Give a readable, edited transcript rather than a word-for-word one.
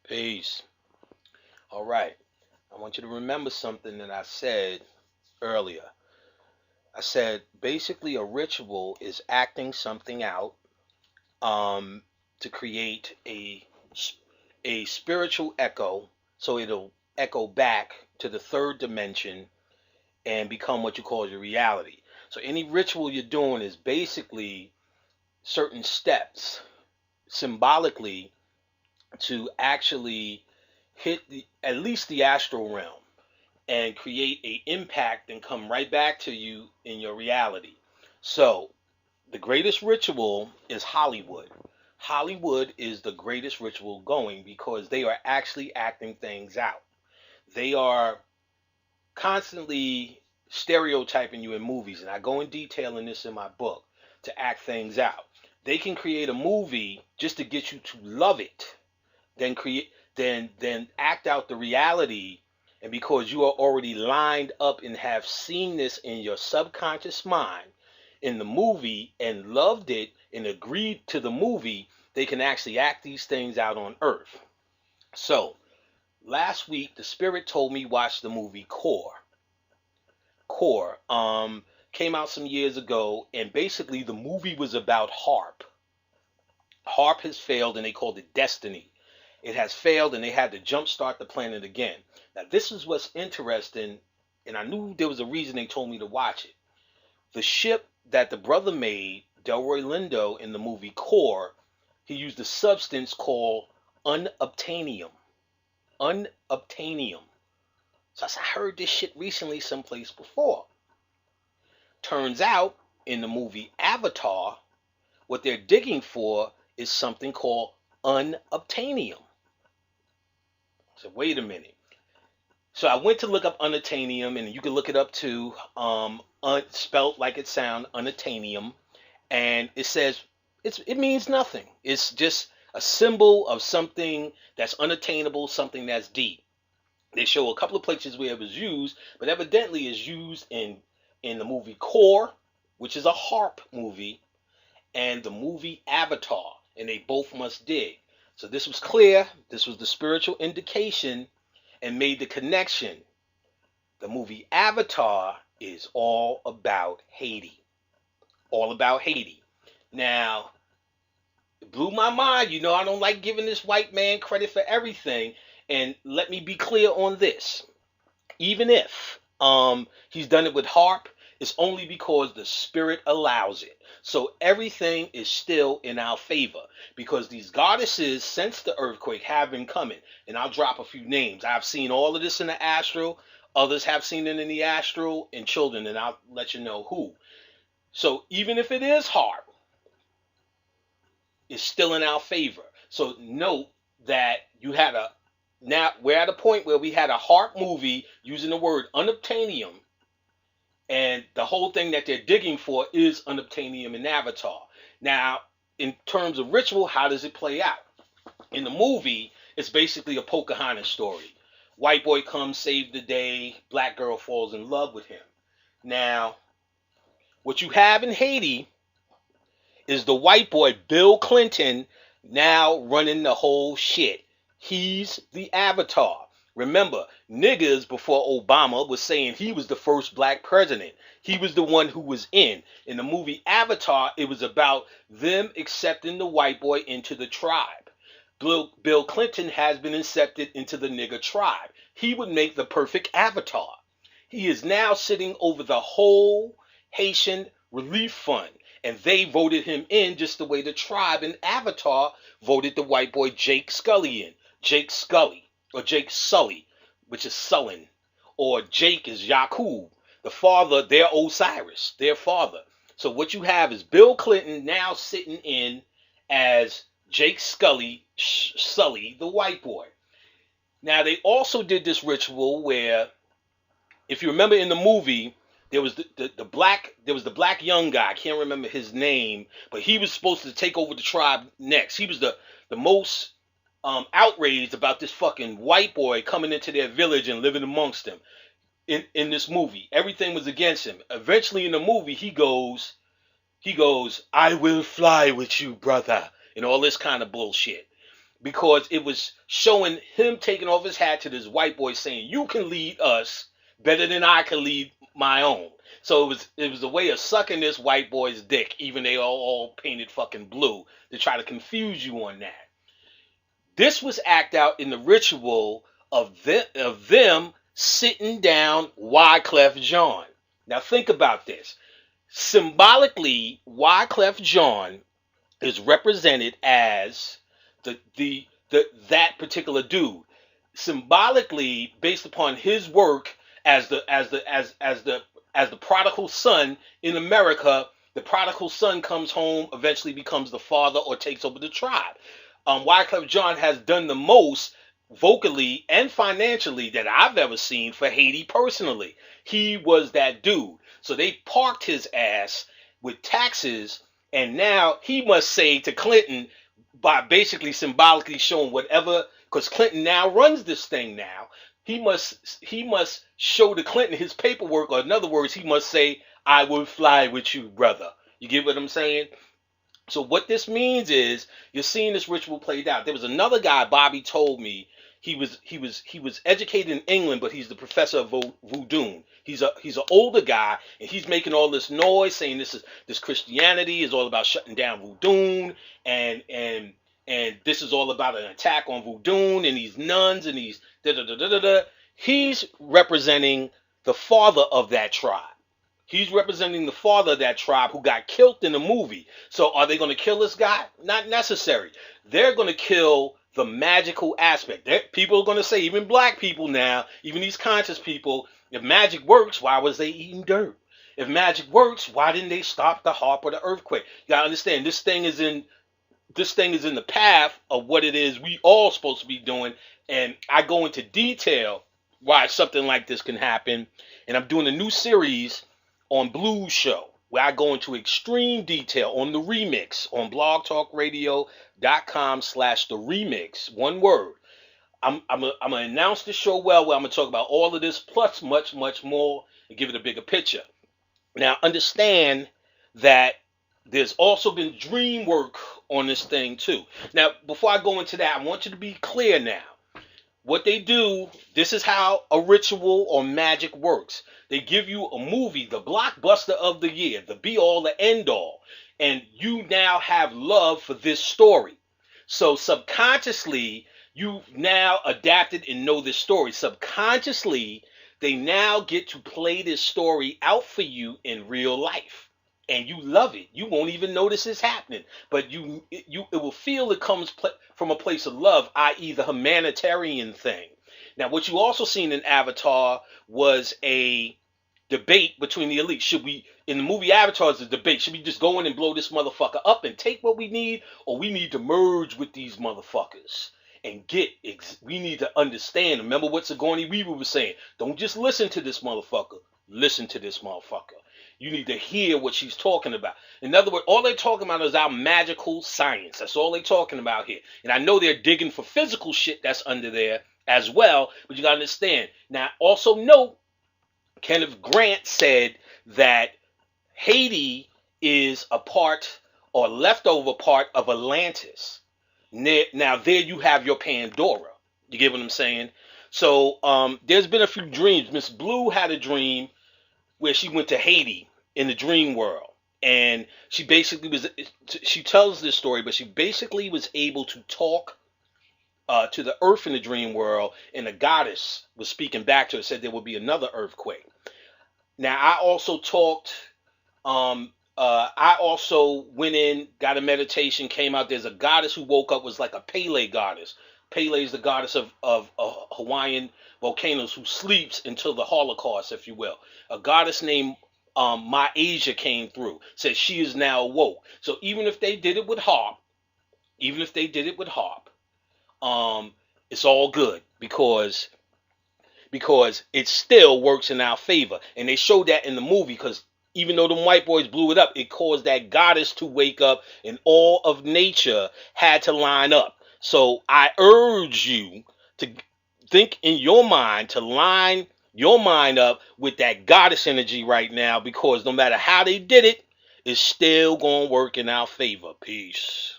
Peace. All right. I want you to remember something that I said earlier. I said basically a ritual is acting something out um, to create a spiritual echo, so it'll echo back to the third dimension and become what you call your reality. So any ritual you're doing is basically certain steps symbolically to actually hit at least the astral realm and create a impact and come right back to you in your reality. So the greatest ritual is Hollywood. Hollywood is the greatest ritual going because they are actually acting things out. They are constantly stereotyping you in movies, and I go in detail in this in my book to act things out. They can create a movie just to get you to love it, then act out the reality, and because you are already lined up and have seen this in your subconscious mind in the movie and loved it and agreed to the movie, they can actually act these things out on earth. So last week the spirit told me watch the movie Core. Came out some years ago, and basically the movie was about Harp has failed, and they called it Destiny. It has failed, and they had to jumpstart the planet again. Now, this is what's interesting, and I knew there was a reason they told me to watch it. The ship that the brother made, Delroy Lindo, in the movie Core, he used a substance called unobtainium. Unobtainium. So I heard this shit recently someplace before. Turns out, in the movie Avatar, what they're digging for is something called unobtainium. So wait a minute. So I went to look up unobtainium, and you can look it up too. Spelled like it sounds, unobtainium, and it says it means nothing. It's just a symbol of something that's unattainable, something that's deep. They show a couple of places where it was used, but evidently is used in the movie Core, which is a harp movie, and the movie Avatar, and they both must dig. So this was clear. This was the spiritual indication and made the connection. The movie Avatar is all about Haiti. All about Haiti. Now, it blew my mind. You know, I don't like giving this white man credit for everything. And let me be clear on this. Even if he's done it with harp, it's only because the spirit allows it. So everything is still in our favor because these goddesses, since the earthquake, have been coming. And I'll drop a few names. I've seen all of this in the astral. Others have seen it in the astral and children, and I'll let you know who. So even if it is harp, it's still in our favor. So note that you had a now we're at a point where we had a harp movie using the word unobtainium, and the whole thing that they're digging for is unobtainium in Avatar. Now, in terms of ritual, how does it play out? In the movie, it's basically a Pocahontas story. White boy comes, save the day, black girl falls in love with him. Now, what you have in Haiti is the white boy Bill Clinton now running the whole shit. He's the avatar. Remember, niggas before Obama was saying he was the first black president. He was the one who was in. In the movie Avatar, it was about them accepting the white boy into the tribe. Bill Clinton has been accepted into the nigger tribe. He would make the perfect avatar. He is now sitting over the whole Haitian Relief Fund. And they voted him in just the way the tribe in Avatar voted the white boy Jake Scully in. Jake Scully, or Jake Sully, which is Sullen. Or Jake is Yakub, the father, their Osiris, their father. So what you have is Bill Clinton now sitting in as Jake Sully, the white boy. Now they also did this ritual where, if you remember in the movie, there was the black young guy. I can't remember his name, but he was supposed to take over the tribe next. He was the most outraged about this fucking white boy coming into their village and living amongst them. In this movie, everything was against him. Eventually, in the movie, he goes, "I will fly with you, brother," and all this kind of bullshit. because it was showing him taking off his hat to this white boy saying, "You can lead us better than I can lead my own." So it was a way of sucking this white boy's dick, even they all painted fucking blue to try to confuse you on that. This was act out in the ritual of them sitting down Wyclef Jean. Now think about this. Symbolically, Wyclef Jean is represented as that particular dude. Symbolically, based upon his work as the prodigal son in America, the prodigal son comes home, eventually becomes the father or takes over the tribe. Wyclef Jean has done the most vocally and financially that I've ever seen for Haiti personally. He was that dude. So they parked his ass with taxes, and now he must say to Clinton, by basically symbolically showing whatever, because Clinton now runs this thing now. He must show to Clinton his paperwork, or in other words, he must say, "I will fly with you, brother." You get what I'm saying? So what this means is you're seeing this ritual played out. There was another guy, Bobby told me, he was educated in England, but he's the professor of voodoo. He's an older guy, and he's making all this noise saying this Christianity is all about shutting down voodoo, and this is all about an attack on voodoo and these nuns and these da da da da da da. He's representing the father of that tribe. He's representing the father of that tribe who got killed in the movie. So are they going to kill this guy? Not necessary. They're going to kill the magical aspect. People are going to say, even black people now, even these conscious people, if magic works, why was they eating dirt? If magic works, why didn't they stop the harp or the earthquake? You got to understand, this thing is in the path of what it is we all supposed to be doing. And I go into detail why something like this can happen. And I'm doing a new series on Blues Show, where I go into extreme detail on the remix on blogtalkradio.com/the remix. One word. I'm gonna announce the show where I'm gonna talk about all of this plus much, much more and give it a bigger picture. Now understand that there's also been dream work on this thing too. Now, before I go into that, I want you to be clear now. What they do, this is how a ritual or magic works. They give you a movie, the blockbuster of the year, the be-all, the end-all, and you now have love for this story. So subconsciously, you've now adapted and know this story. Subconsciously, they now get to play this story out for you in real life. And you love it. You won't even notice it's happening. But it will feel it comes from a place of love, i.e. the humanitarian thing. Now, what you also seen in Avatar was a debate between the elite. In the movie Avatar, is a debate. Should we just go in and blow this motherfucker up and take what we need? Or we need to merge with these motherfuckers and we need to understand. Remember what Sigourney Weaver was saying. Don't just listen to this motherfucker. Listen to this motherfucker. You need to hear what she's talking about. In other words, all they're talking about is our magical science. That's all they're talking about here. And I know they're digging for physical shit that's under there as well, but you got to understand. Now, also note, Kenneth Grant said that Haiti is a part or leftover part of Atlantis. Now, there you have your Pandora. You get what I'm saying? So, there's been a few dreams. Miss Blue had a dream where she went to Haiti in the dream world. And she tells this story, but she basically was able to talk to the earth in the dream world, and the goddess was speaking back to her, said there would be another earthquake. Now, I also I also went in, got a meditation, came out. There's a goddess who woke up, was like a Pele goddess. Pele is the goddess of Hawaiian volcanoes who sleeps until the Holocaust, if you will. A goddess named Ma Asia came through, said she is now awoke. So even if they did it with harp, it's all good because it still works in our favor. And they showed that in the movie, because even though the white boys blew it up, it caused that goddess to wake up, and all of nature had to line up. So I urge you to think in your mind, to line your mind up with that goddess energy right now, because no matter how they did it, it's still going to work in our favor. Peace.